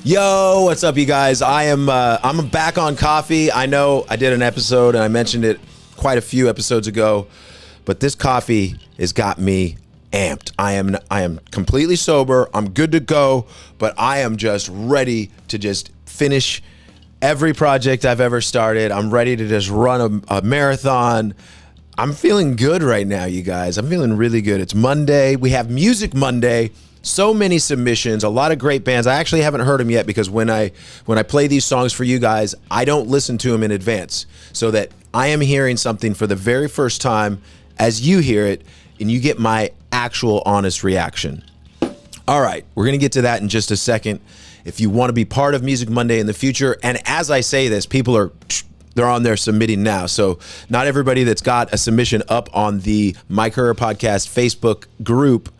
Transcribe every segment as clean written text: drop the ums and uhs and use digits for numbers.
Yo, what's up, you guys? I'm back on coffee. I know I did an episode and I mentioned it quite a few episodes ago, but this coffee has got me amped. I am completely sober. I'm good to go, but I am just ready to just finish every project I've ever started. I'm ready to just run a marathon. I'm feeling good right now, you guys. I'm feeling really good. It's Monday. We have Music Monday. So many submissions, a lot of great bands. I actually haven't heard them yet because when I play these songs for you guys, I don't listen to them in advance, so that I am hearing something for the very first time as you hear it, and you get my actual honest reaction. All right, we're gonna get to that in just a second. If you want to be part of Music Monday in the future, and as I say this, they're on there submitting now. So not everybody that's got a submission up on the My Career Podcast Facebook group,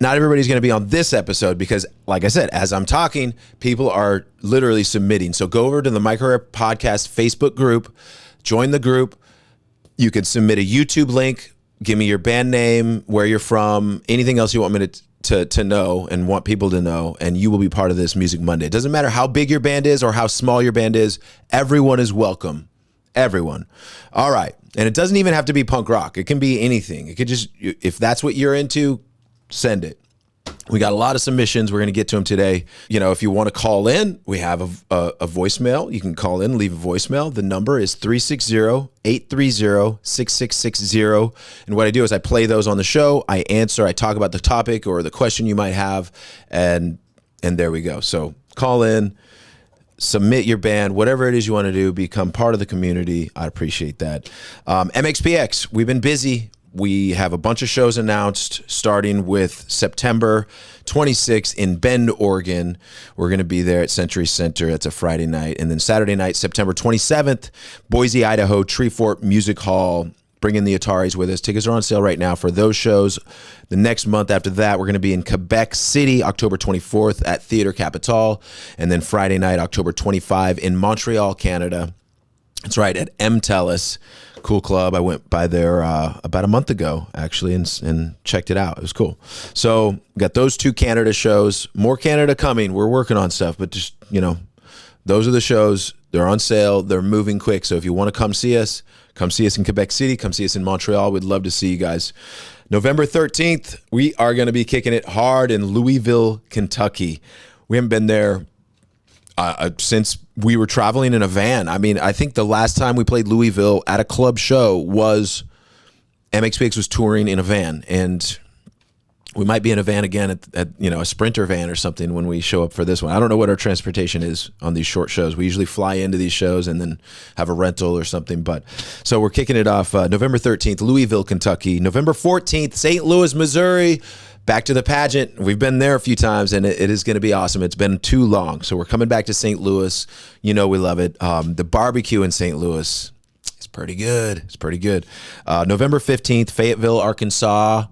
not everybody's going to be on this episode because, like I said, as I'm talking, people are literally submitting. So go over to the My Career Podcast Facebook group, join the group. You can submit a YouTube link, give me your band name, where you're from, anything else you want me to know and want people to know, and you will be part of this Music Monday. It doesn't matter how big your band is or how small your band is. Everyone is welcome. Everyone. All right. And it doesn't even have to be punk rock. It can be anything. It could just, if that's what you're into, send it. We got a lot of submissions. We're going to get to them today. You know, if you want to call in, we have a voicemail. You can call in, leave a voicemail. The number is 360-830-6660. And what I do is I play those on the show. I answer, I talk about the topic or the question you might have. And there we go. So call in, submit your band, whatever it is you want to do, become part of the community. I appreciate that. MXPX, we've been busy. We have a bunch of shows announced, starting with September 26th in Bend, Oregon. We're going to be there at Century Center. It's a Friday night. And then Saturday night, September 27th, Boise, Idaho, Treefort Music Hall. Bringing the Ataris with us. Tickets are on sale right now for those shows. The next month after that, we're going to be in Quebec City, October 24th at Theatre Capitol. And then Friday night, October 25 in Montreal, Canada. That's right, at MTELUS. Cool club. I went by there about a month ago, actually, and checked it out. It was cool. So got those two Canada shows. More Canada coming. We're working on stuff, but just, you know, those are the shows. They're on sale. They're moving quick. So if you want to come see us in Quebec City. Come see us in Montreal. We'd love to see you guys. November 13th, we are going to be kicking it hard in Louisville, Kentucky. We haven't been there since we were traveling in a van. I mean, I think the last time we played Louisville at a club show was MXPX was touring in a van, and we might be in a van again at a Sprinter van or something when we show up for this one. I don't know what our transportation is on these short shows. We usually fly into these shows and then have a rental or something. But so we're kicking it off November 13th, Louisville, Kentucky. November 14th, St. Louis, Missouri. Back to the pageant. We've been there a few times, and it is going to be awesome. It's been too long. So we're coming back to St. Louis. You know we love it. The barbecue in St. Louis is pretty good. It's pretty good. November 15th, Fayetteville, Arkansas.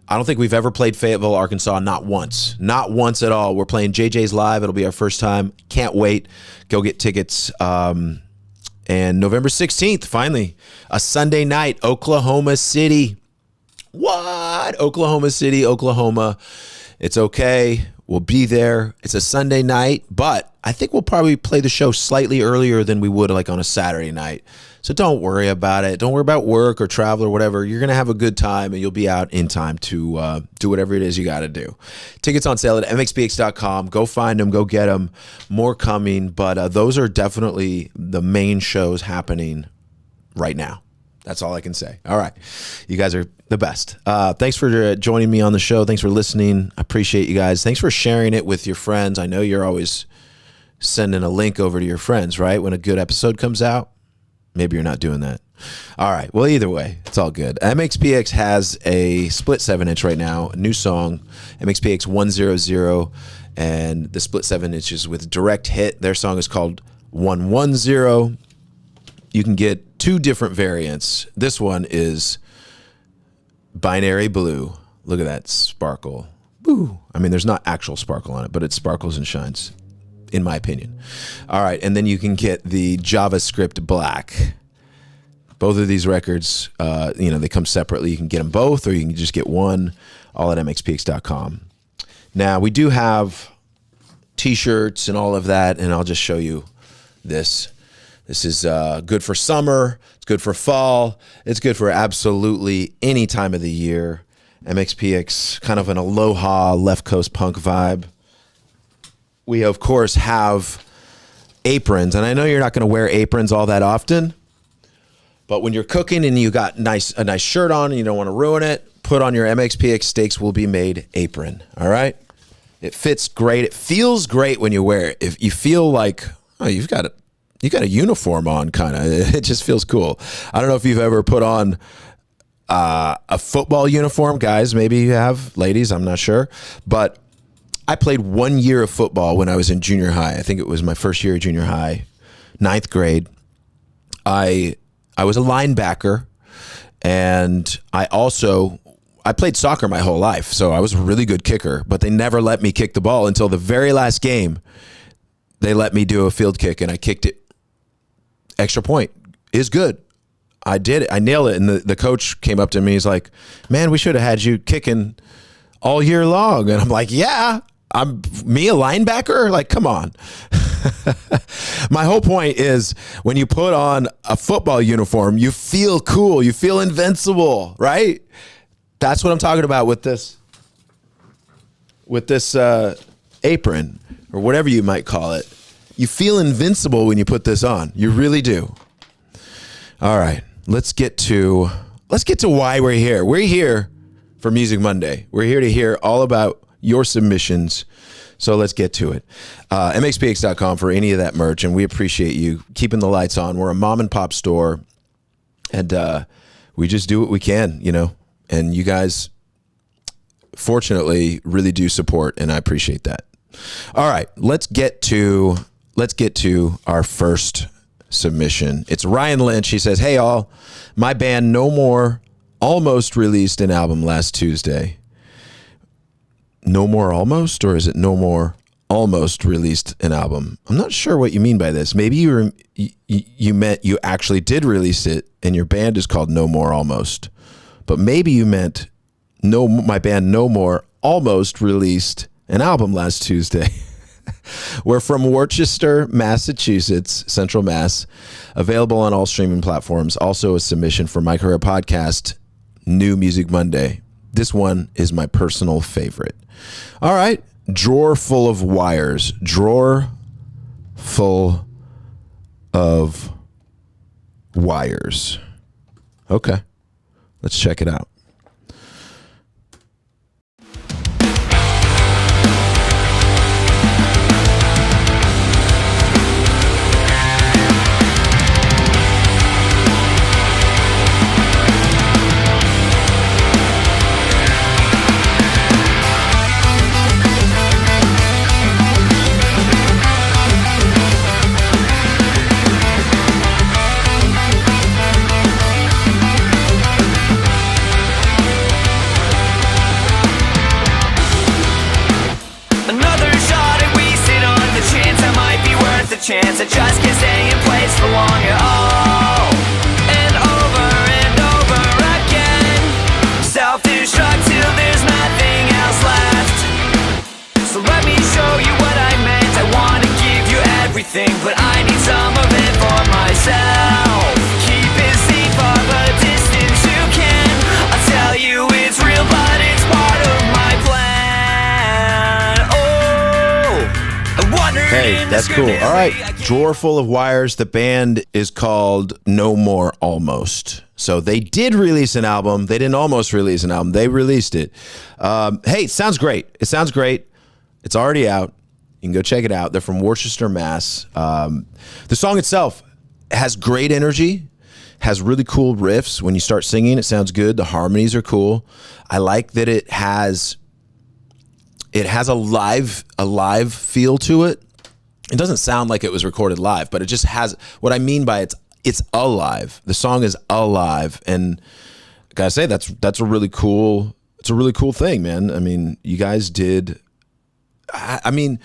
I don't think we've ever played Fayetteville, Arkansas, not once. Not once at all. We're playing JJ's Live. It'll be our first time. Can't wait. Go get tickets. And November 16th, finally, a Sunday night, Oklahoma City. What? Oklahoma City, Oklahoma. It's okay. We'll be there. It's a Sunday night, but I think we'll probably play the show slightly earlier than we would like on a Saturday night. So don't worry about it. Don't worry about work or travel or whatever. You're going to have a good time, and you'll be out in time to do whatever it is you got to do. Tickets on sale at mxpx.com. Go find them. Go get them. More coming, but those are definitely the main shows happening right now. That's all I can say. All right. You guys are the best. Thanks for joining me on the show. Thanks for listening. I appreciate you guys. Thanks for sharing it with your friends. I know you're always sending a link over to your friends, right? When a good episode comes out. Maybe you're not doing that. All right. Well, either way, it's all good. MXPX has a split 7-inch right now, a new song, MXPX 100, and the split 7 inches with direct hit. Their song is called 110. You can get two different variants. This one is binary blue. Look at that sparkle. Woo. I mean, there's not actual sparkle on it, but it sparkles and shines, in my opinion. All right, and then you can get the JavaScript black. Both of these records, they come separately. You can get them both, or you can just get one, all at MXPX.com. Now, we do have T-shirts and all of that, and I'll just show you this. This is good for summer. It's good for fall. It's good for absolutely any time of the year. MXPX, kind of an aloha left coast punk vibe. We, of course, have aprons, and I know you're not going to wear aprons all that often, but when you're cooking and you got a nice shirt on and you don't want to ruin it, put on your MXPX Steaks Will Be Made apron, all right? It fits great. It feels great when you wear it. If you feel like, oh, you got a uniform on, kind of. It just feels cool. I don't know if you've ever put on a football uniform. Guys, maybe you have. Ladies, I'm not sure. But I played 1 year of football when I was in junior high. I think it was my first year of junior high, 9th grade. I was a linebacker, and I played soccer my whole life, so I was a really good kicker, but they never let me kick the ball until the very last game. They let me do a field kick, and I kicked it. Extra point is good. I did it. I nailed it, and the coach came up to me. He's like, man, we should have had you kicking all year long. And I'm like, yeah, I'm me, a linebacker? Like, come on. My whole point is when you put on a football uniform, you feel cool. You feel invincible, right? That's what I'm talking about with this apron, or whatever you might call it. You feel invincible when you put this on. You really do. All right, let's get to why we're here. We're here for Music Monday. We're here to hear all about your submissions. So let's get to it. MXPX.com for any of that merch, and we appreciate you keeping the lights on. We're a mom and pop store, and we just do what we can, and you guys, fortunately, really do support, and I appreciate that. All right, let's get to our first submission. It's Ryan Lynch. He says, hey, all, my band No More almost released an album last Tuesday. No More almost, or is it No More almost released an album? I'm not sure what you mean by this. Maybe you meant you actually did release it and your band is called No More Almost. But maybe you meant my band No More almost released an album last Tuesday. We're from Worcester, Massachusetts, Central Mass, available on all streaming platforms. Also a submission for My Career Podcast, New Music Monday. This one is my personal favorite. All right. Drawer full of wires. Drawer full of wires. Okay. Let's check it out. Chance I just can't stay in place for long at all. And over again, self-destruct till there's nothing else left. So let me show you what I meant. I want to give you everything, but I need some of it for myself. Keep it safe off a distance you can. I'll tell you it's real, but it's part of my plan. I wondered. Hey, that's cool. All right. Drawer full of wires. The band is called No More Almost. So they did release an album. They didn't almost release an album. They released it. Hey, it sounds great. It's already out. You can go check it out. They're from Worcester, Mass. The song itself has great energy, has really cool riffs. When you start singing, it sounds good. The harmonies are cool. I like that it has a live feel to it. It doesn't sound like it was recorded live, but it just has, what I mean by it's alive. The song is alive, and I gotta say that's a really cool thing, man. I mean, you guys did. I mean,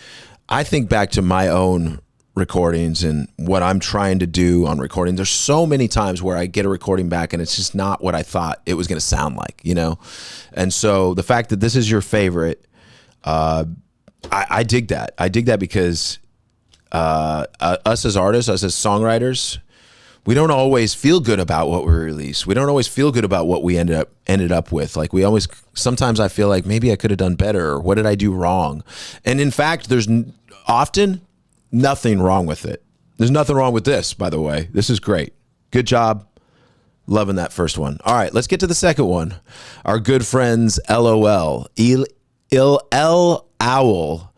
I think back to my own recordings and what I'm trying to do on recording. There's so many times where I get a recording back and it's just not what I thought it was going to sound like, you know? And so the fact that this is your favorite, I dig that. I dig that because us as artists, us as songwriters, we don't always feel good about what we release. We don't always feel good about what we ended up with. Like sometimes I feel like maybe I could have done better, or what did I do wrong? And in fact, there's often nothing wrong with it. There's nothing wrong with this, by the way. This is great. Good job. Loving that first one. All right, let's get to the second one. Our good friends Elowel. Elowel.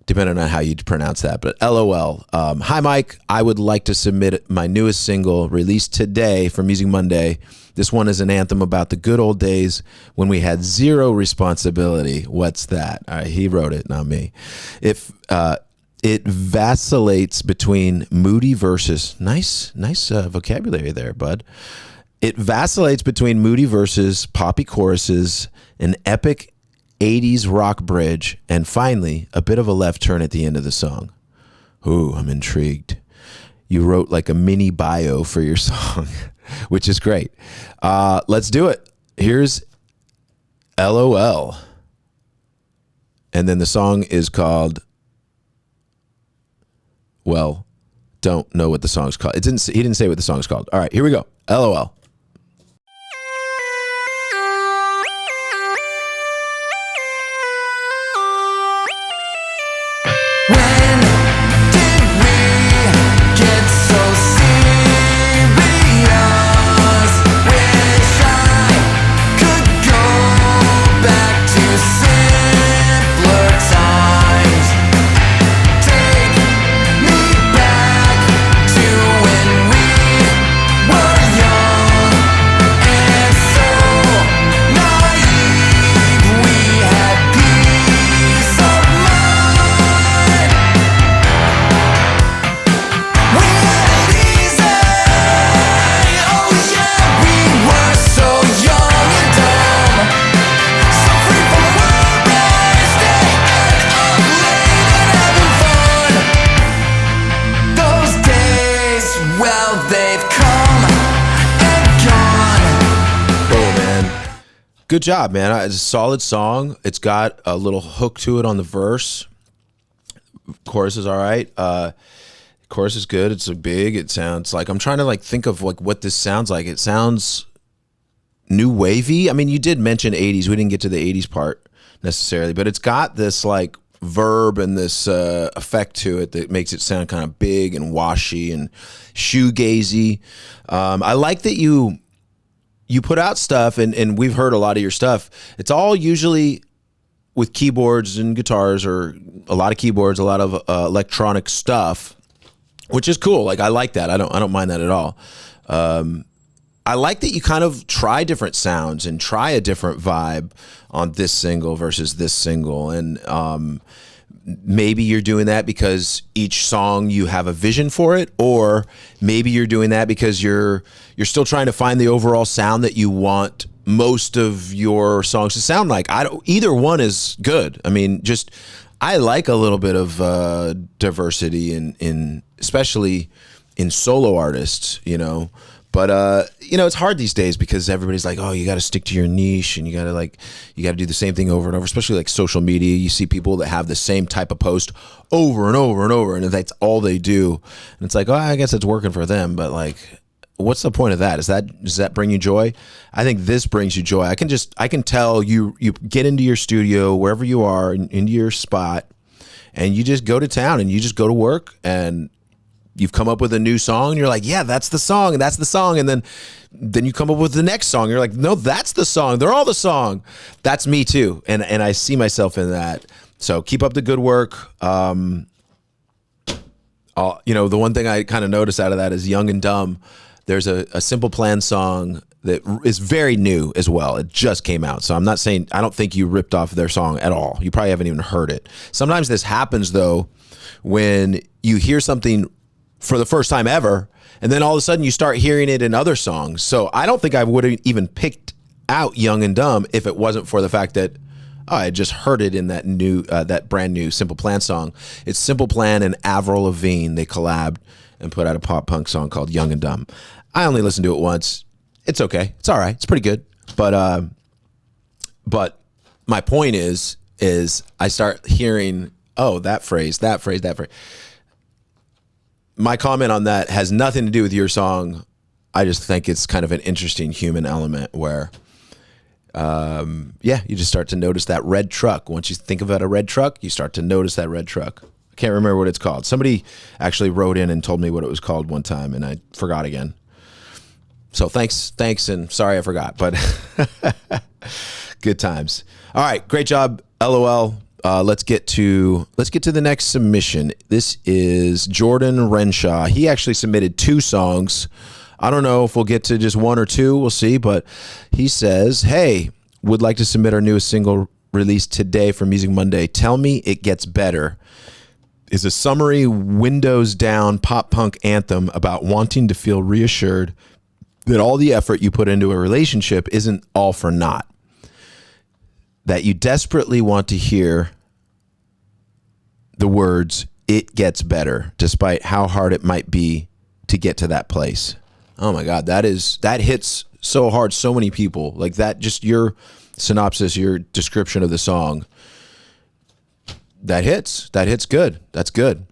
Depending on how you pronounce that, but Elowel. Hi, Mike. I would like to submit my newest single released today for Music Monday. This one is an anthem about the good old days when we had zero responsibility. What's that? All right, he wrote it, not me. It vacillates between moody verses. Nice vocabulary there, bud. It vacillates between moody verses, poppy choruses, an epic 80s rock bridge, and finally, a bit of a left turn at the end of the song. Ooh, I'm intrigued. You wrote like a mini bio for your song, which is great. Let's do it. Here's LOL. And then the song is called, well, don't know what the song's called. He didn't say what the song's called. All right, here we go. LOL. Good job, man. It's a solid song. It's got a little hook to it on the verse. Chorus is all right. Chorus is good. It's big. It sounds like, I'm trying to like think of like what this sounds like. It sounds new wavy. I mean, you did mention 80s. We didn't get to the 80s part necessarily, but it's got this like verb and this effect to it that makes it sound kind of big and washy and shoegazy. I like that you put out stuff, and we've heard a lot of your stuff. It's all usually with keyboards and guitars, or a lot of keyboards, a lot of electronic stuff, which is cool. Like, I like that. I don't mind that at all. I like that you kind of try different sounds and try a different vibe on this single versus this single. And maybe you're doing that because each song you have a vision for it, or maybe you're doing that because you're still trying to find the overall sound that you want most of your songs to sound like. Either one is good. I mean, I like a little bit of diversity in especially in solo artists, you know. But it's hard these days because everybody's like, oh, you got to stick to your niche, and you got to do the same thing over and over. Especially like social media, you see people that have the same type of post over and over and over, and that's all they do. And it's like, oh, I guess it's working for them, but like, what's the point of that? Does that bring you joy? I think this brings you joy. I can tell you get into your studio wherever you are, into your spot, and you just go to town and you just go to work, and you've come up with a new song, and you're like, yeah, that's the song, and that's the song. And then you come up with the next song. You're like, no, that's the song. They're all the song. That's me too. And I see myself in that. So keep up the good work. The one thing I kind of noticed out of that is Young and Dumb. There's a Simple Plan song that is very new as well. It just came out. So I'm not saying, I don't think you ripped off their song at all. You probably haven't even heard it. Sometimes this happens though, when you hear something for the first time ever, and then all of a sudden you start hearing it in other songs. So I don't think I would have even picked out Young and Dumb if it wasn't for the fact that Oh, I just heard it in that brand new Simple Plan song. It's Simple Plan and Avril Lavigne. They collabed and put out a pop punk song called Young and Dumb. I only listened to it once. It's okay. It's all right. It's pretty good. But my point is I start hearing, oh, that phrase. My comment on that has nothing to do with your song. I just think it's kind of an interesting human element where, you just start to notice that red truck. Once you think about a red truck, you start to notice that red truck. I can't remember what it's called. Somebody actually wrote in and told me what it was called one time, and I forgot again. So thanks, and sorry I forgot, but good times. All right, great job, LOL. Let's get to the next submission. This is Jordan Renshaw. He actually submitted 2 songs. I don't know if we'll get to just 1 or 2. We'll see. But he says, hey, would like to submit our newest single released today for Music Monday. Tell Me It Gets Better is a summary, windows down pop punk anthem about wanting to feel reassured that all the effort you put into a relationship isn't all for naught. That you desperately want to hear the words, it gets better, despite how hard it might be to get to that place. Oh my God, that hits so hard, so many people. Like that, just your synopsis, your description of the song, that hits good. That's good.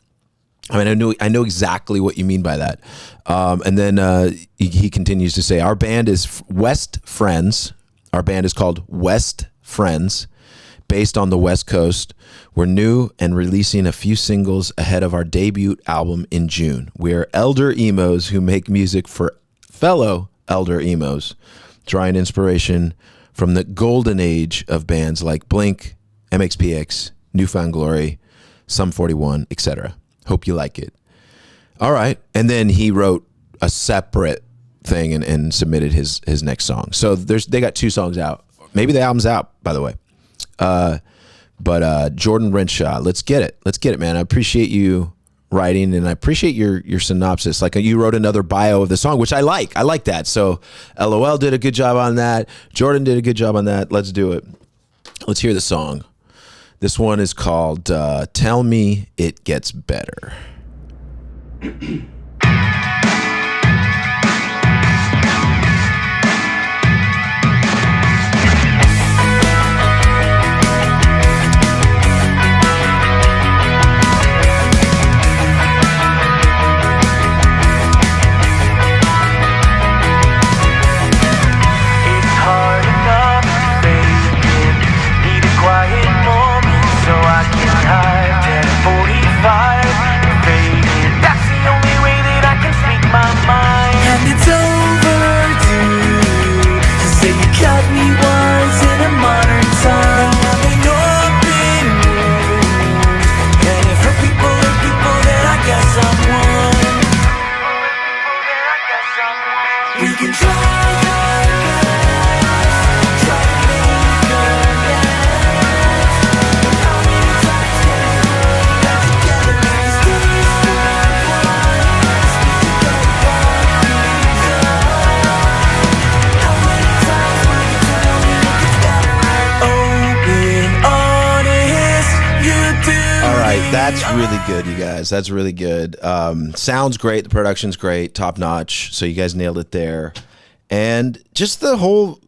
I mean, I know exactly what you mean by that. And then he continues to say, our band is West Friends. Our band is called West Friends, based on the West Coast. We're new and releasing a few singles ahead of our debut album in June. We're elder emos who make music for fellow elder emos, drawing inspiration from the golden age of bands like Blink, MXPX, Newfound Glory, Sum 41, etc. Hope you like it. All right. And then he wrote a separate thing and submitted his next song. So they got 2 songs out. Maybe the album's out, by the way. But Jordan Renshaw, let's get it, man. I appreciate you writing, and I appreciate your synopsis. Like, you wrote another bio of the song, which I like that. So LOL did a good job on that. Jordan did a good job on that. Let's do it. Let's hear the song. This one is called Tell Me It Gets Better. That's really good, you guys. That's really good. Sounds great. The production's great, top notch. So you guys nailed it there. And just the whole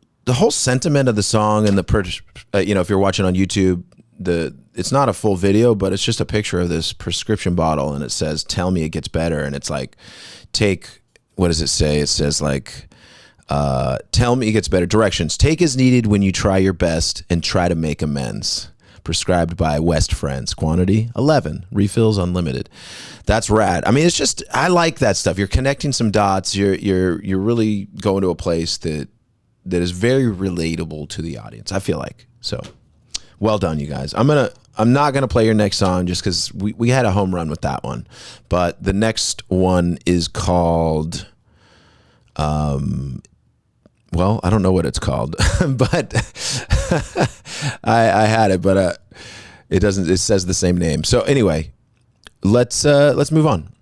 sentiment of the song, and if you're watching on YouTube, it's not a full video, but it's just a picture of this prescription bottle, and it says, "Tell me it gets better." And it's like, what does it say? It says like, "Tell me it gets better." Directions: take as needed when you try your best and try to make amends. Prescribed by West Friends. Quantity 11. Refills unlimited. That's rad. I mean, it's just, I like that stuff. You're connecting some dots. You're really going to a place that is very relatable to the audience, I feel like. So, well done, you guys. I'm not gonna play your next song just because we had a home run with that one. But the next one is called well, I don't know what it's called, but I had it, but it doesn't. It says the same name. So anyway, let's move on.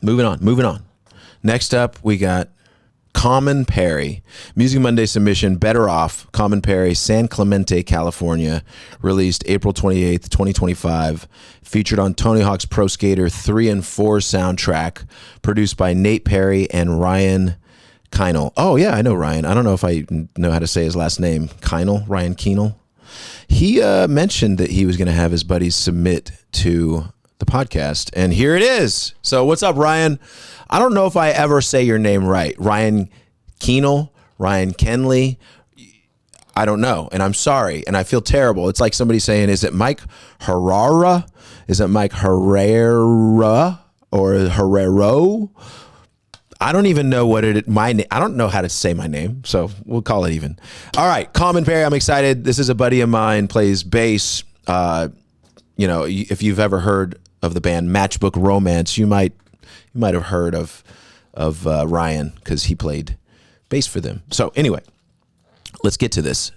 Moving on. Next up, we got Common Perry. Music Monday submission, Better Off, Common Perry, San Clemente, California. Released April 28th, 2025. Featured on Tony Hawk's Pro Skater 3 and 4 soundtrack. Produced by Nate Perry and Ryan Keinel. Oh, yeah, I know Ryan. I don't know if I know how to say his last name. Keinel? Ryan Keinel? He mentioned that he was going to have his buddies submit to the podcast, and here it is. So what's up, Ryan? I don't know if I ever say your name right. Ryan Keinel, Ryan Kenley. I don't know, and I'm sorry, and I feel terrible. It's like somebody saying, is it Mike Herrera? Is it Mike Herrera or Herrero? I don't even know what I don't know how to say my name, so we'll call it even. All right, Common Perry, I'm excited. This is a buddy of mine, plays bass. If you've ever heard of the band Matchbook Romance, you might have heard of Ryan, because he played bass for them. So anyway, let's get to this.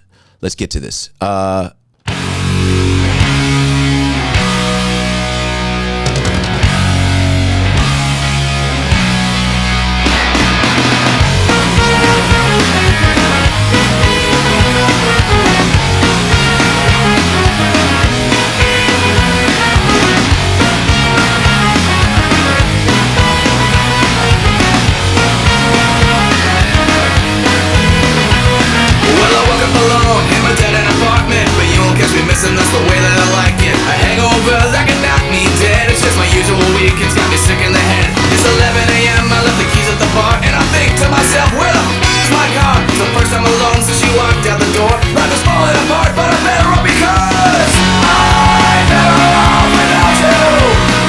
That's the way that I like it. A hangover that can knock me dead. It's just my usual week, it's got me sick in the head. It's 11 a.m., I left the keys at the bar, and I think to myself, where the is my car? It's the first time alone since she walked out the door. Life is falling apart, but I'm better off because I'm better off without you.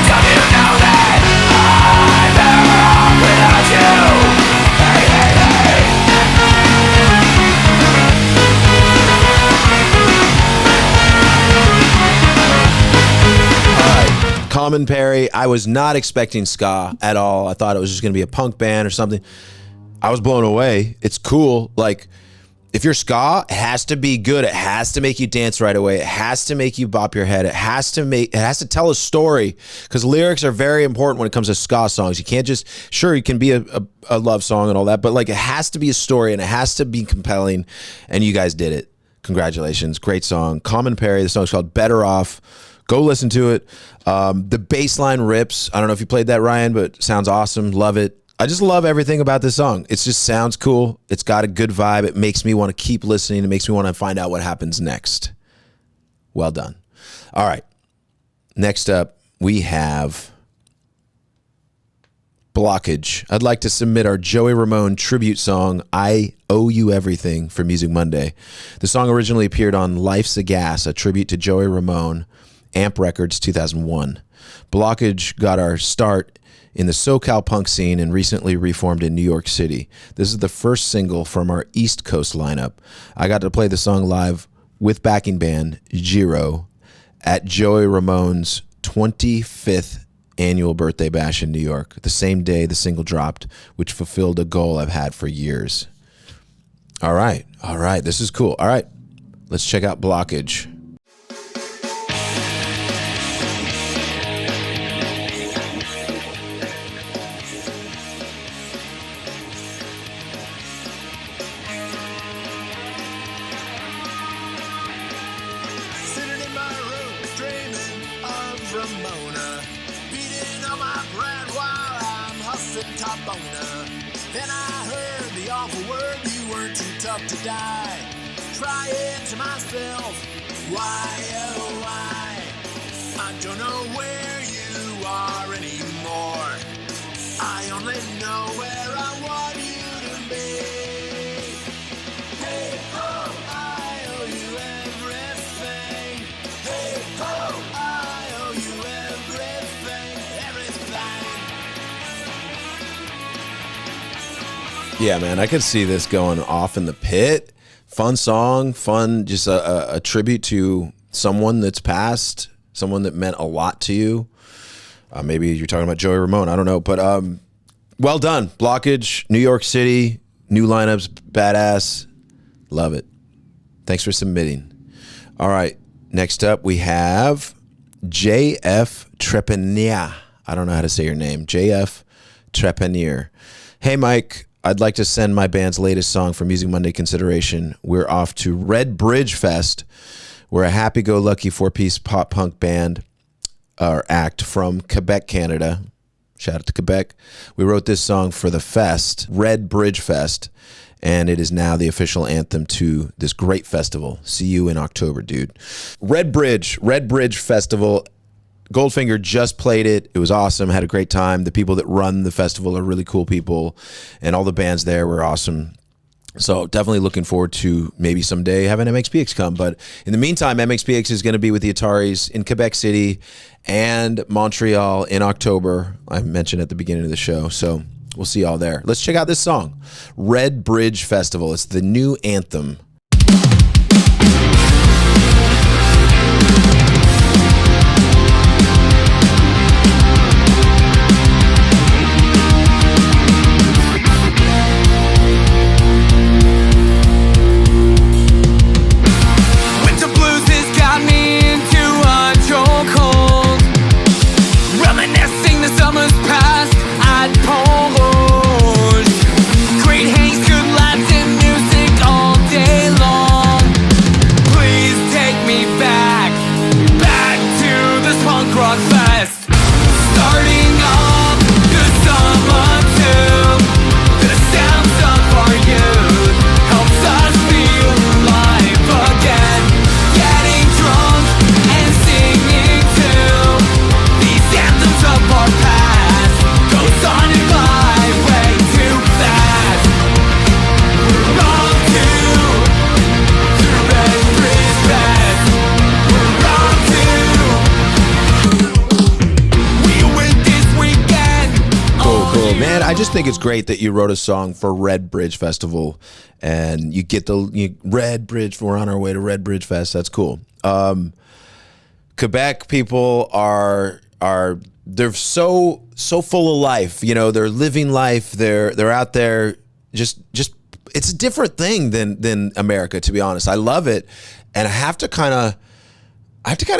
Don't you know that I'm better off without you? Hey, hey, hey. Common Perry. I was not expecting ska at all. I thought it was just going to be a punk band or something. I was blown away. It's cool. Like, if you're ska, it has to be good. It has to make you dance right away. It has to make you bop your head. It has to tell a story, because lyrics are very important when it comes to ska songs. You can't just, sure, you can be a love song and all that, but like, it has to be a story and it has to be compelling. And you guys did it. Congratulations. Great song. Common Perry. The song's called Better Off. Go listen to it. The bass line rips. I don't know if you played that, Ryan, but sounds awesome. Love it. I just love everything about this song. It just sounds cool. It's got a good vibe. It makes me want to keep listening. It makes me want to find out what happens next. Well done. All right. Next up, we have Blockage. I'd like to submit our Joey Ramone tribute song, I Owe You Everything, for Music Monday. The song originally appeared on Life's a Gas, a tribute to Joey Ramone, Amp Records, 2001. Blockage got our start in the SoCal punk scene and recently reformed in New York City. This is the first single from our East Coast lineup. I got to play the song live with backing band Giro at Joey Ramone's 25th annual birthday bash in New York, the same day the single dropped, which fulfilled a goal I've had for years. All right, this is cool. All right, let's check out Blockage. Then I heard the awful word, you weren't too tough to die. Trying to myself, why oh why? I don't know where you are anymore. I only know where I want you to be. Hey ho, I owe you everything. Hey ho, I owe you everything, everything. Yeah, man, I could see this going off in the pit. Fun song, fun, just a tribute to someone that's passed, someone that meant a lot to you. Maybe you're talking about Joey Ramone, I don't know. But well done. Blockage, New York City, new lineups, badass. Love it. Thanks for submitting. All right, next up we have JF Trepaneer. I don't know how to say your name. JF Trepaneer. Hey, Mike. I'd like to send my band's latest song for Music Monday consideration. We're off to Red Bridge Fest. We're a happy-go-lucky 4-piece pop-punk band or act from Quebec, Canada. Shout out to Quebec. We wrote this song for the fest, Red Bridge Fest, and it is now the official anthem to this great festival. See you in October, dude. Red Bridge Festival. Goldfinger just played it. It was awesome. Had a great time. The people that run the festival are really cool people, and all the bands there were awesome. So definitely looking forward to maybe someday having MXPX come. But in the meantime, MXPX is going to be with the Ataris in Quebec City and Montreal in October. I mentioned at the beginning of the show. So we'll see y'all there. Let's check out this song, Red Bridge Festival. It's the new anthem. I just think it's great that you wrote a song for Red Bridge Festival, and you get the Red Bridge. We're on our way to Red Bridge Fest. That's cool. Quebec people are they're so full of life. You know, they're living life. They're out there. Just it's a different thing than America. To be honest, I love it, and I have to kind of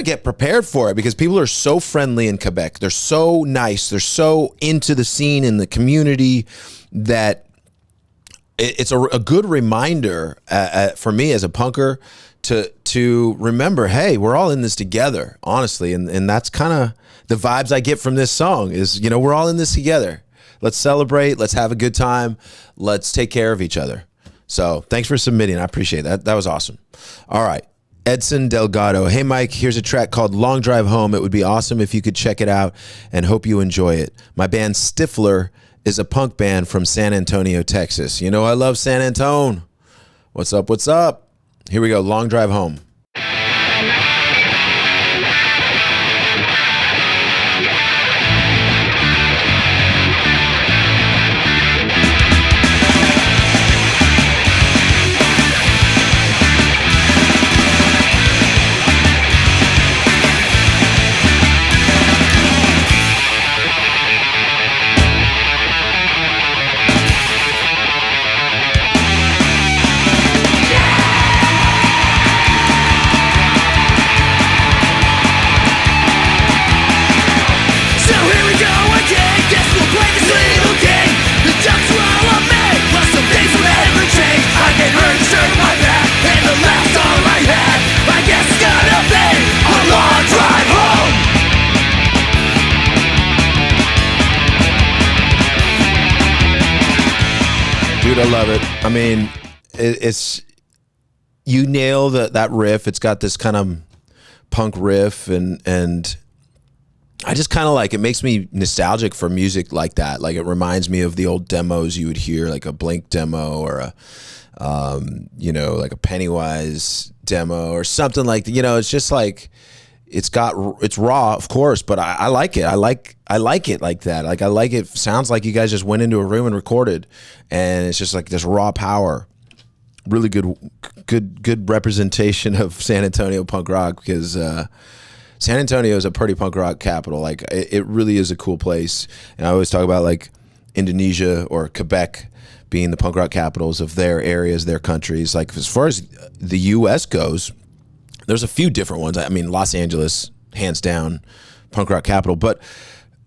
get prepared for it because people are so friendly in Quebec. They're so nice. They're so into the scene and the community that it's a good reminder for me as a punker to remember, hey, we're all in this together, honestly. And that's kind of the vibes I get from this song is, you know, we're all in this together. Let's celebrate. Let's have a good time. Let's take care of each other. So thanks for submitting. I appreciate that. That was awesome. All right. Edson Delgado. Hey, Mike, here's a track called Long Drive Home. It would be awesome if you could check it out and hope you enjoy it. My band Stifler is a punk band from San Antonio, Texas. You know, I love San Antone. What's up? What's up? Here we go. Long Drive Home. Dude, I love it. I mean, it's you nail that riff. It's got this kind of punk riff, and I just kind of like it. Makes me nostalgic for music like that. Like it reminds me of the old demos you would hear, like a Blink demo or a you know, like a Pennywise demo or something like that. You know, it's just like it's raw, of course, but I like it. I like it like that. Like I like it. Sounds like you guys just went into a room and recorded, and it's just like this raw power. Really good representation of San Antonio punk rock, because San Antonio is a pretty punk rock capital. Like it really is a cool place, and I always talk about like Indonesia or Quebec being the punk rock capitals of their areas, their countries. Like as far as the U.S. goes, there's a few different ones. I mean, Los Angeles, hands down, punk rock capital. But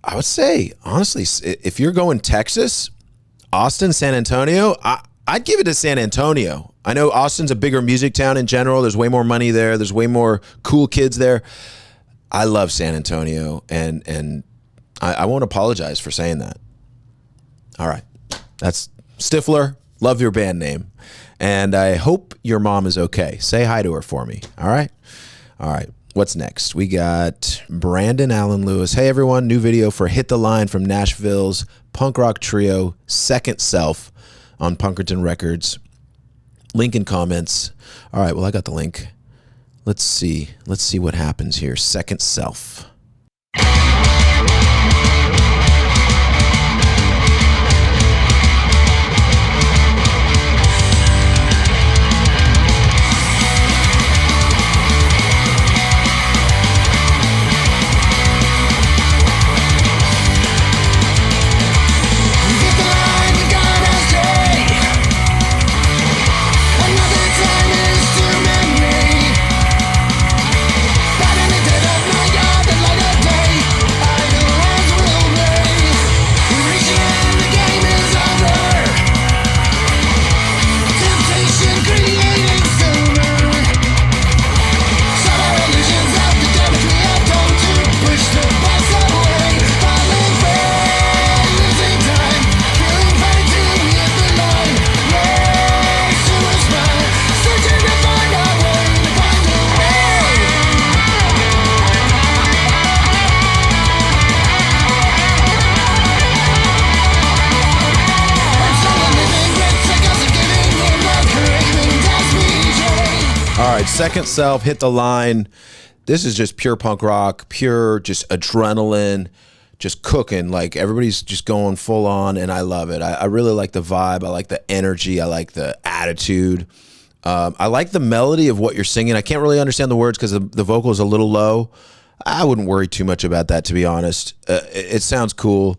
I would say, honestly, if you're going Texas, Austin, San Antonio. I'd give it to San Antonio. I know Austin's a bigger music town in general. There's way more money there. There's way more cool kids there. I love San Antonio, and I won't apologize for saying that. All right. That's Stifler. Love your band name. And I hope your mom is okay. Say hi to her for me. All right? All right. What's next? We got Brandon Allen Lewis. Hey, everyone. New video for Hit the Line from Nashville's punk rock trio SecondSELF on Punkerton Records. Link in comments. All right. Well, I got the link. Let's see. Let's see what happens here. SecondSELF. SecondSELF, Hit the Line. This is just pure punk rock, pure just adrenaline, just cooking. Like everybody's just going full on, and I love it. I really like the vibe. I like the energy. I like the attitude. I like the melody of what you're singing. I can't really understand the words because the vocal is a little low. I wouldn't worry too much about that, to be honest. It sounds cool.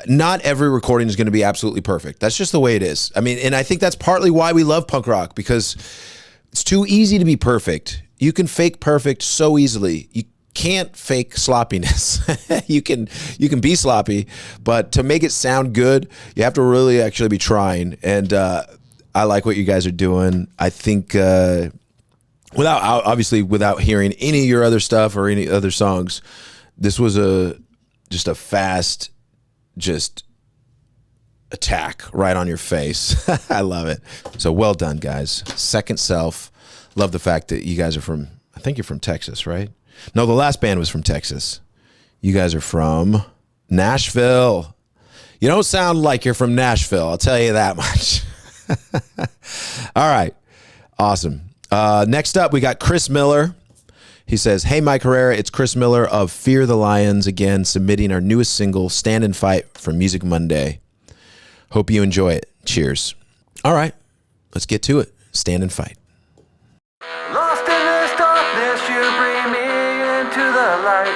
Not every recording is going to be absolutely perfect. That's just the way it is. I mean, and I think that's partly why we love punk rock, because it's too easy to be perfect. You can fake perfect so easily. You can't fake sloppiness. You can be sloppy, but to make it sound good, you have to really actually be trying. And I like what you guys are doing. I think without hearing any of your other stuff or any other songs, this was just a fast attack right on your face. I love it. So well done, guys. SecondSELF. Love the fact that you guys are from, I think you're from Texas, right? No, the last band was from Texas. You guys are from Nashville. You don't sound like you're from Nashville, I'll tell you that much. All right. Awesome. Next up, we got Chris Miller. He says, hey, Mike Herrera, it's Chris Miller of Fear the Lions again, submitting our newest single, Stand and Fight, for Music Monday. Hope you enjoy it. Cheers. All right, let's get to it. Stand and Fight. Lost in this darkness, you bring me into the light.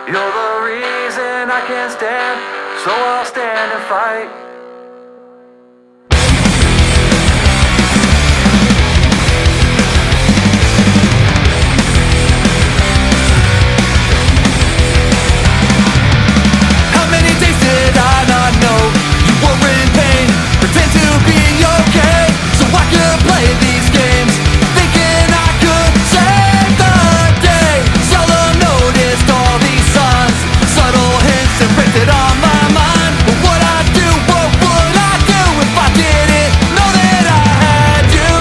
You're the reason I can't stand, so I'll stand and fight. How many days did I not know you were in pain? Pretend to be okay, so I could play these games, thinking I could save the day. Seldom noticed all these signs, subtle hints imprinted on my mind. But what would I do if I didn't know that I had you?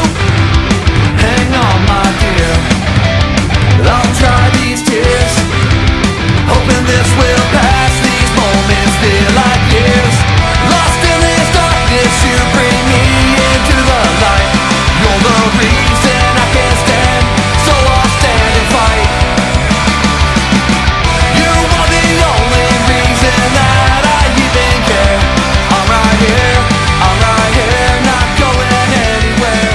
Hang on, my dear, I'll dry these tears, hoping this will pass. These moments feel like years. Lost in this darkness, you bring me into the light. You're the reason I can't stand, so I'll stand and fight. You are the only reason that I even care. I'm right here, not going anywhere.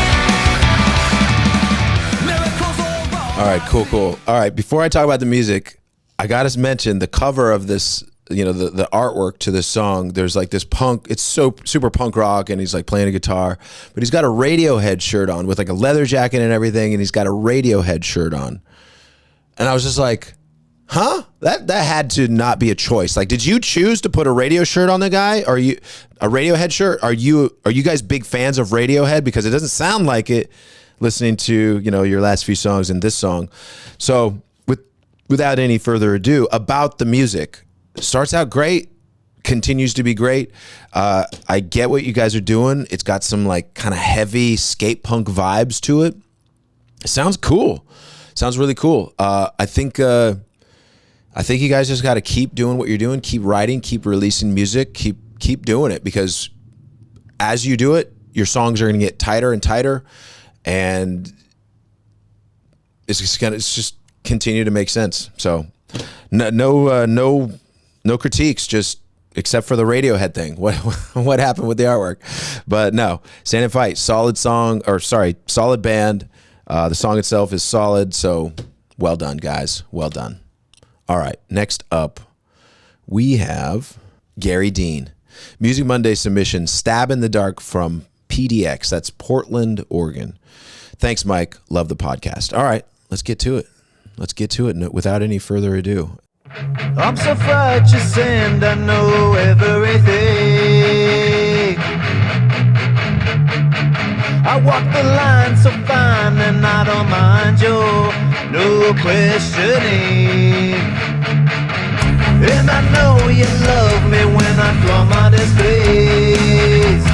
Miracles all wrong. All right, cool. All right, before I talk about the music, I got to mention the cover of this, the artwork to this song. There's like this punk, it's so super punk rock, and he's like playing a guitar, but he's got a Radiohead shirt on with like a leather jacket and everything, and he's got a Radiohead shirt on. And I was just like, Huh? That had to not be a choice. Like, did you choose to put a radio shirt on the guy? Are you a Radiohead shirt? Are you guys big fans of Radiohead? Because it doesn't sound like it listening to, your last few songs and this song. So without any further ado, about the music. Starts out great, continues to be great. I get what you guys are doing. It's got some like kind of heavy skate punk vibes to it. It sounds cool. Sounds really cool. I think you guys just got to keep doing what you're doing, keep writing, keep releasing music, keep doing it, because as you do it, your songs are going to get tighter and tighter, and it's just continue to make sense. So no critiques, just except for the Radiohead thing. What happened with the artwork? But no, Stand and Fight, solid band. The song itself is solid. So well done, guys. Well done. All right. Next up, we have Gary Dean. Music Monday submission, Stab in the Dark from PDX. That's Portland, Oregon. Thanks, Mike. Love the podcast. All right. Let's get to it. Without any further ado. I'm so righteous and I know everything. I walk the line so fine and I don't mind you, no questioning. And I know you love me when I draw my displays.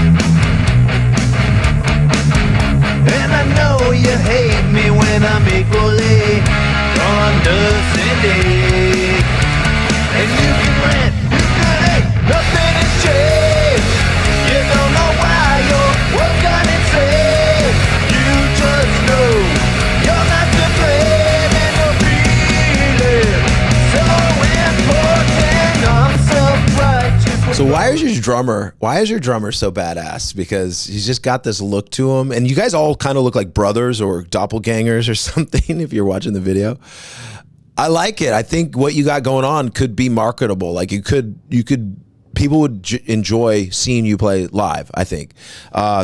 And I know you hate me when I'm equally condescending. And you can rant, you can hate, nothing has changed. You don't know why you're working insane. You just know you're not to blame, and you're feeling so important. I'm self-righteous. So why is your drummer so badass? Because he's just got this look to him, and you guys all kind of look like brothers or doppelgangers or something if you're watching the video. I like it. I think what you got going on could be marketable. Like people would enjoy seeing you play live, I think.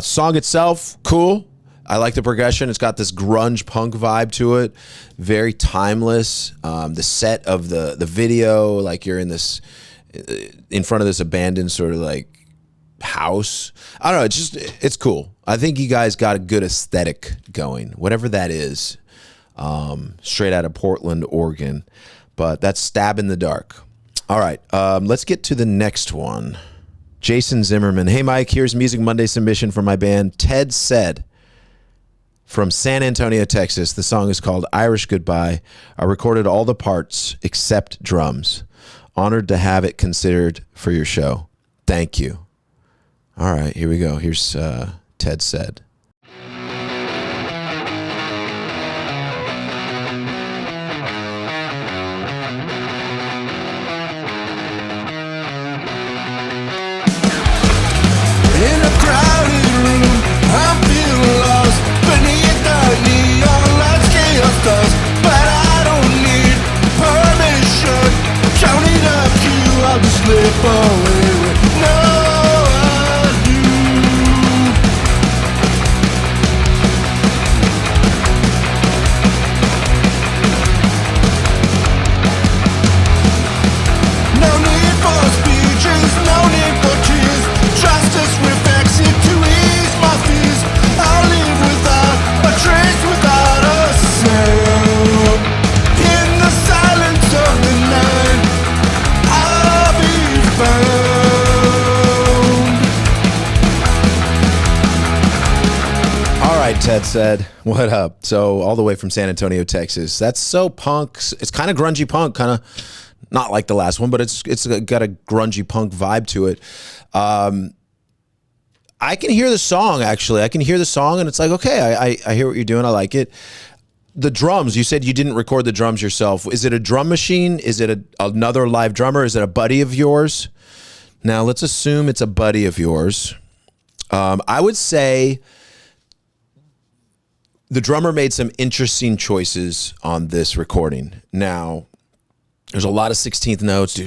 Song itself, cool. I like the progression. It's got this grunge punk vibe to it. Very timeless. The set of the video, like you're in front of this abandoned sort of like house. I don't know. It's cool. I think you guys got a good aesthetic going, whatever that is. Straight out of Portland, Oregon. But that's Stab in the Dark. All right, let's get to the next one. Jason Zimmerman. Hey, Mike, here's Music Monday submission from my band Ted Said from San Antonio, Texas. The song is called Irish Goodbye. I recorded all the parts except drums. Honored to have it considered for your show. Thank you. All right, here we go. Here's Ted Said. In a crowded room, I'm feeling lost beneath the neon lights, chaos dust. But I don't need permission. Counting up to you, I'll just slip away with no ado. No need for speeches, no need for tears. Justice reflects it to ease my fears. I'll live without a trace, without a sound. In the silence of the night, I'll be found. All right, Ted Said, what up? So all the way from San Antonio, Texas. That's so punk. It's kind of grungy punk, kind of not like the last one, but it's got a grungy punk vibe to it. I can hear the song, actually. I can hear the song, and it's like, okay, I hear what you're doing. I like it. The drums, you said you didn't record the drums yourself. Is it a drum machine? Is it another live drummer? Is it a buddy of yours? Now, let's assume it's a buddy of yours. I would say the drummer made some interesting choices on this recording. Now, there's a lot of 16th notes,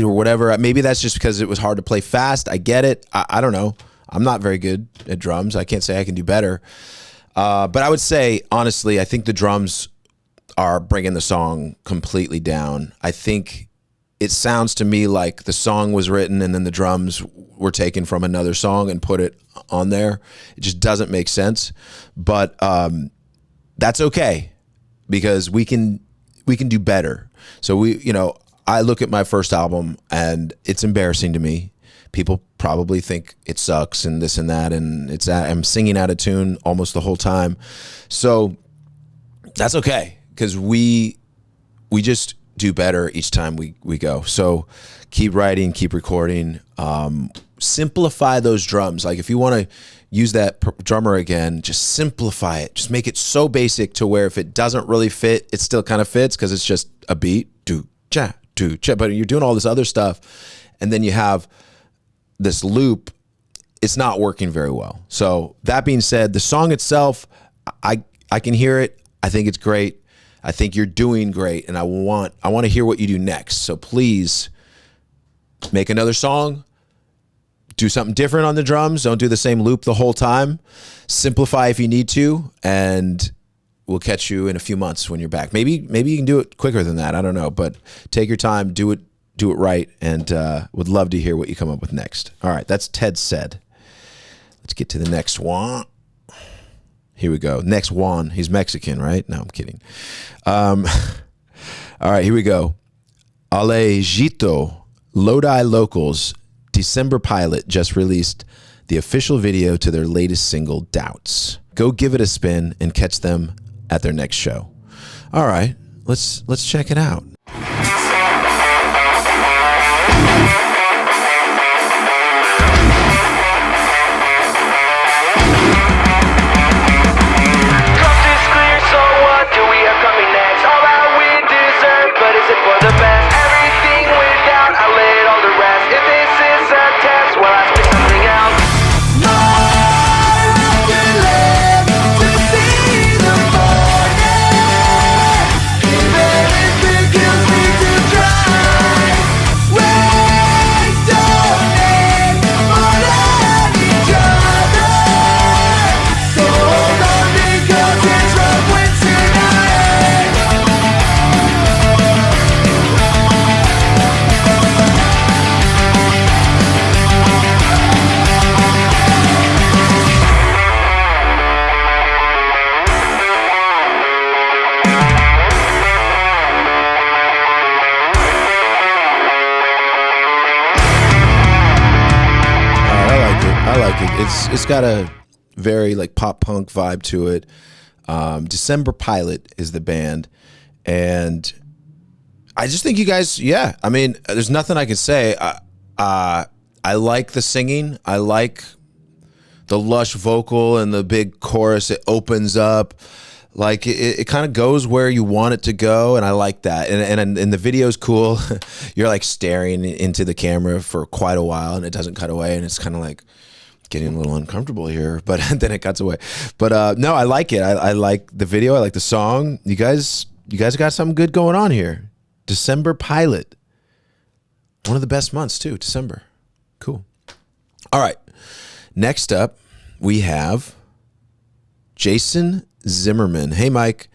or whatever. Maybe that's just because it was hard to play fast. I get it. I don't know. I'm not very good at drums. I can't say I can do better. But I would say, honestly, I think the drums are bringing the song completely down. I think it sounds to me like the song was written and then the drums were taken from another song and put it on there. It just doesn't make sense. But that's okay, because we can do better. So I look at my first album and it's embarrassing to me. People probably think it sucks and this and that, and I'm singing out of tune almost the whole time. So that's okay, because we just do better each time we go. So keep writing, keep recording, simplify those drums. Like if you want to use that drummer again, just simplify it. Just make it so basic to where if it doesn't really fit, it still kind of fits, because it's just a beat, do cha, but you're doing all this other stuff, and then you have this loop. It's not working very well. So that being said, the song itself, I can hear it. I think it's great. I think you're doing great, and I want to hear what you do next. So please make another song, do something different on the drums. Don't do the same loop the whole time. Simplify if you need to, and we'll catch you in a few months when you're back. Maybe you can do it quicker than that. I don't know, but take your time, do it right, and would love to hear what you come up with next. All right, that's Ted Said. Let's get to the next one. Here we go. Next Juan. He's Mexican, right? No, I'm kidding. All right, here we go. Alejito, Lodi Locals, December pilot just released the official video to their latest single, Doubts. Go give it a spin and catch them at their next show. All right, let's check it out. For the best, everything without, I laid all the rest. If this is a test, well, I spit something else. I will live to see the morning. Even if it kills me to try. We don't need more than each other. So hold on, because it's rough with tonight. I like it. It's got a very like pop punk vibe to it. December Pilot is the band, and I just think you guys, yeah. I mean, there's nothing I can say. I like the singing. I like the lush vocal and the big chorus. It opens up. Like it kind of goes where you want it to go, and I like that. And the video's cool. You're like staring into the camera for quite a while, and it doesn't cut away, and it's kind of like getting a little uncomfortable here, but then it cuts away. But no, I like it. I like the video. I like the song. You guys got something good going on here. December Pilot, one of the best months too. December, cool. All right, next up we have Jason Zimmerman. Hey, Mike.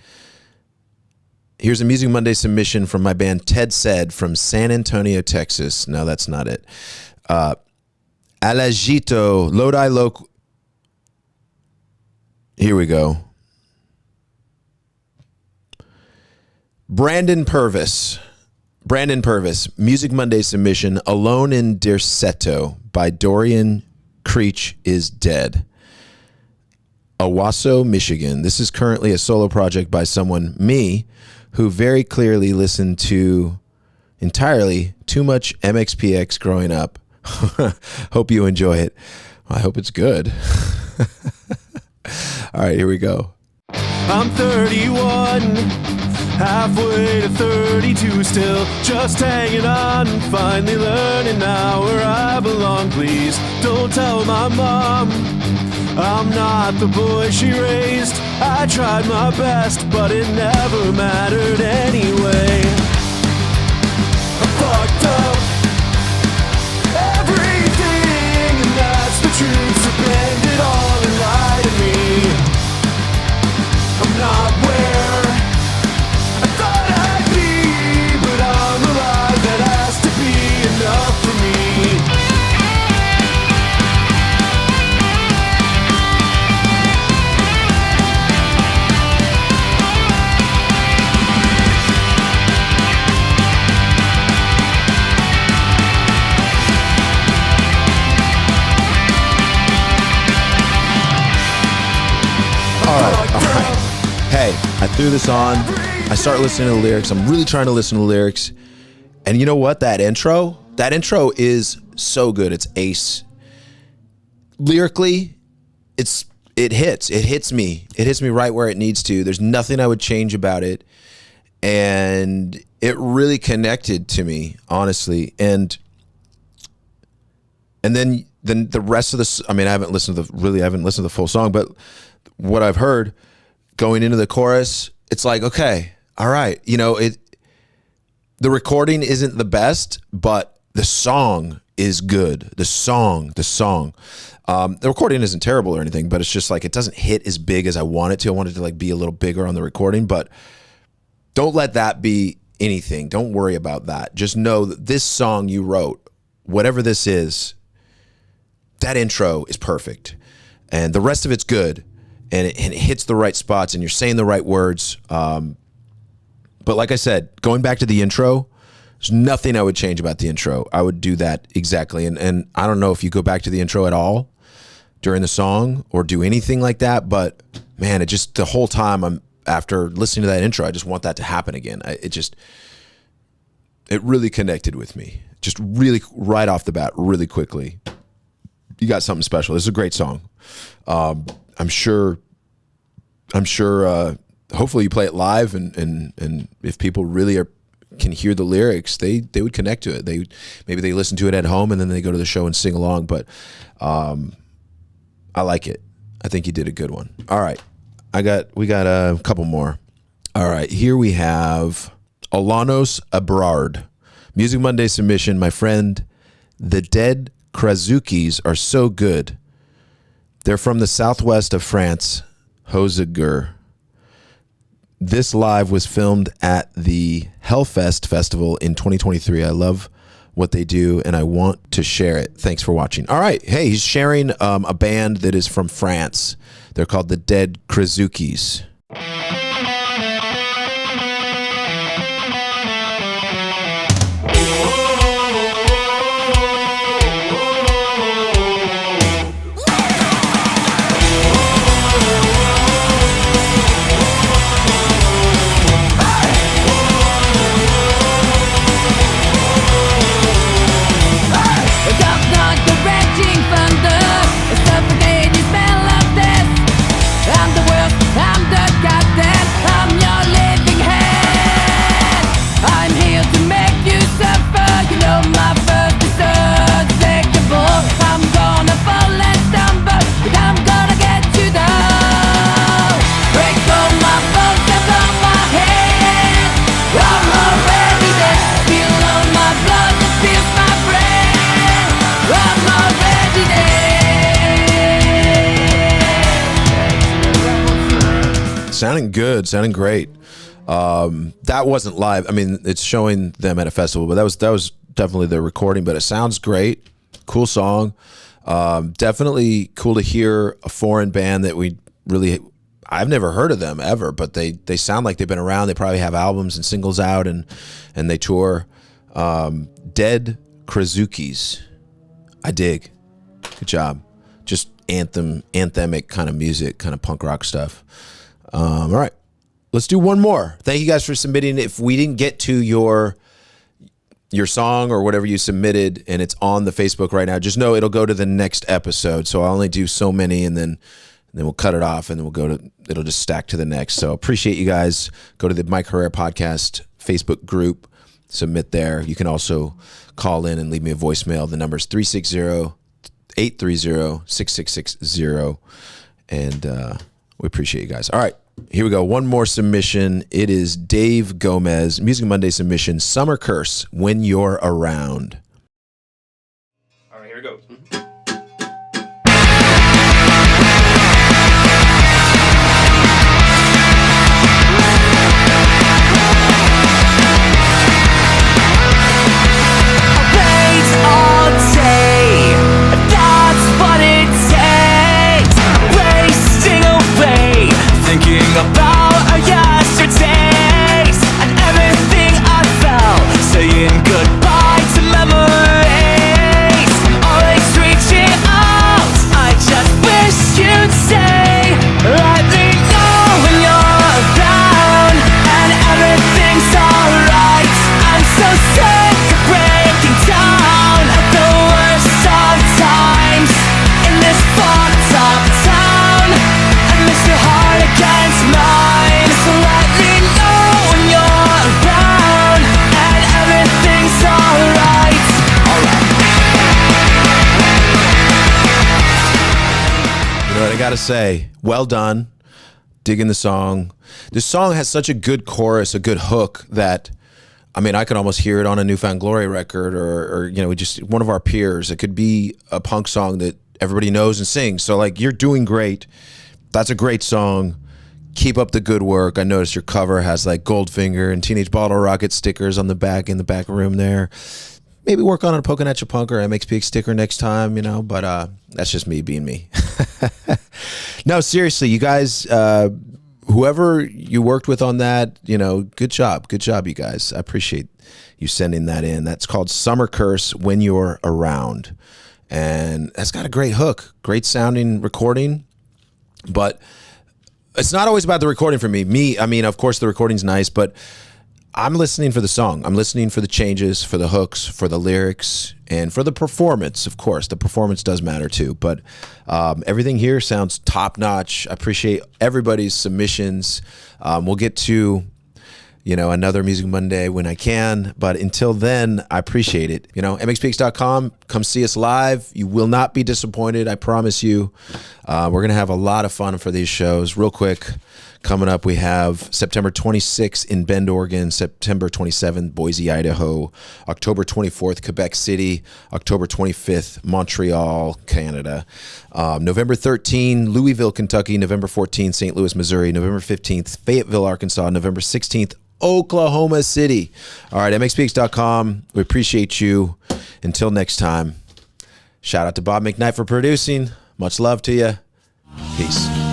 Here's a Music Monday submission from my band Ted Said from San Antonio, Texas. No, that's not it. Alejito, Lodi Local. Here we go. Brandon Purvis, Music Monday submission, Alone in Derceto by Dorian Creech Is Dead. Owosso, Michigan. This is currently a solo project by someone, me, who very clearly listened to entirely too much MXPX growing up. Hope you enjoy it. I hope it's good. All right, here we go. I'm 31, halfway to 32 still, just hanging on, finally learning now where I belong. Please don't tell my mom I'm not the boy she raised. I tried my best, but it never mattered anyway. I fucked up everything, and that's the truth, so bend it all and lie to me. I'm not where threw this on. I start listening to the lyrics. I'm really trying to listen to the lyrics. And you know what? That intro is so good. It's ace. Lyrically, it hits me. It hits me right where it needs to. There's nothing I would change about it. And it really connected to me, honestly. And then the rest of this, I mean, I haven't listened to the full song, but what I've heard going into the chorus, it's like, okay, all right. You know, the recording isn't the best, but the song is good. The song. The recording isn't terrible or anything, but it's just like, it doesn't hit as big as I want it to. I want it to like be a little bigger on the recording, but don't let that be anything. Don't worry about that. Just know that this song you wrote, whatever this is, that intro is perfect. And the rest of it's good. And it hits the right spots and you're saying the right words. But like I said, going back to the intro, there's nothing I would change about the intro. I would do that exactly. And I don't know if you go back to the intro at all during the song or do anything like that, but man, it just, the whole time after listening to that intro, I just want that to happen again. It really connected with me. Just really right off the bat, really quickly. You got something special. This is a great song. I'm sure hopefully you play it live and if people really can hear the lyrics, they would connect to it. Maybe they listen to it at home and then they go to the show and sing along, but I like it. I think you did a good one. All right. We got a couple more. All right, here we have Alanos Abrard. Music Monday submission. My friend, the Dead Krazukies are so good. They're from the southwest of France, Hossegor. This live was filmed at the Hellfest Festival in 2023. I love what they do, and I want to share it. Thanks for watching. All right. Hey, he's sharing a band that is from France. They're called the Dead Krazukies. Sounding good, sounding great. That wasn't live. I mean, it's showing them at a festival, but that was definitely the recording. But it sounds great. Cool song. Definitely cool to hear a foreign band that I've never heard of them ever, but they sound like they've been around. They probably have albums and singles out, and they tour. Dead Krazukies. I dig. Good job. Just anthemic kind of music, kind of punk rock stuff. All right, let's do one more. Thank you guys for submitting. If we didn't get to your song or whatever you submitted and it's on the Facebook right now, just know it'll go to the next episode. So I'll only do so many and then we'll cut it off and then it'll just stack to the next. So appreciate you guys. Go to the Mike Herrera Podcast Facebook group, submit there. You can also call in and leave me a voicemail. The number is 360-830-6660. And, we appreciate you guys. All right, here we go. One more submission. It is Dave Gomez, Music Monday submission, Summer Curse, When You're Around. All right, here it goes. Thinking about our yesterdays and everything I felt, saying goodbye to memories. gotta say, well done. Digging the song. This song has such a good chorus, a good hook that, I mean, I could almost hear it on a Newfound Glory record or you know, just one of our peers. It could be a punk song that everybody knows and sings. So like, you're doing great. That's a great song. Keep up the good work. I noticed your cover has like Goldfinger and Teenage Bottle Rocket stickers on the back, in the back room there. Maybe work on a Poking at Your Punk or MXPX sticker next time, you know, but that's just me being me. No, seriously, you guys, whoever you worked with on that, you know, good job, you guys. I appreciate you sending that in. That's called Summer Curse, When You're Around. And that's got a great hook, great sounding recording, but it's not always about the recording for me. I mean, of course the recording's nice, but I'm listening for the song. I'm listening for the changes, for the hooks, for the lyrics, and for the performance. Of course, the performance does matter too. But everything here sounds top notch. I appreciate everybody's submissions. We'll get to, you know, another Music Monday when I can. But until then, I appreciate it. You know, MXPX.com. Come see us live. You will not be disappointed. I promise you. We're gonna have a lot of fun for these shows. Real quick. Coming up, we have September 26th in Bend, Oregon, September 27th, Boise, Idaho, October 24th, Quebec City, October 25th, Montreal, Canada, November 13th, Louisville, Kentucky, November 14th, St. Louis, Missouri, November 15th, Fayetteville, Arkansas, November 16th, Oklahoma City. All right, MXPX.com. We appreciate you. Until next time, shout out to Bob McKnight for producing. Much love to you. Peace.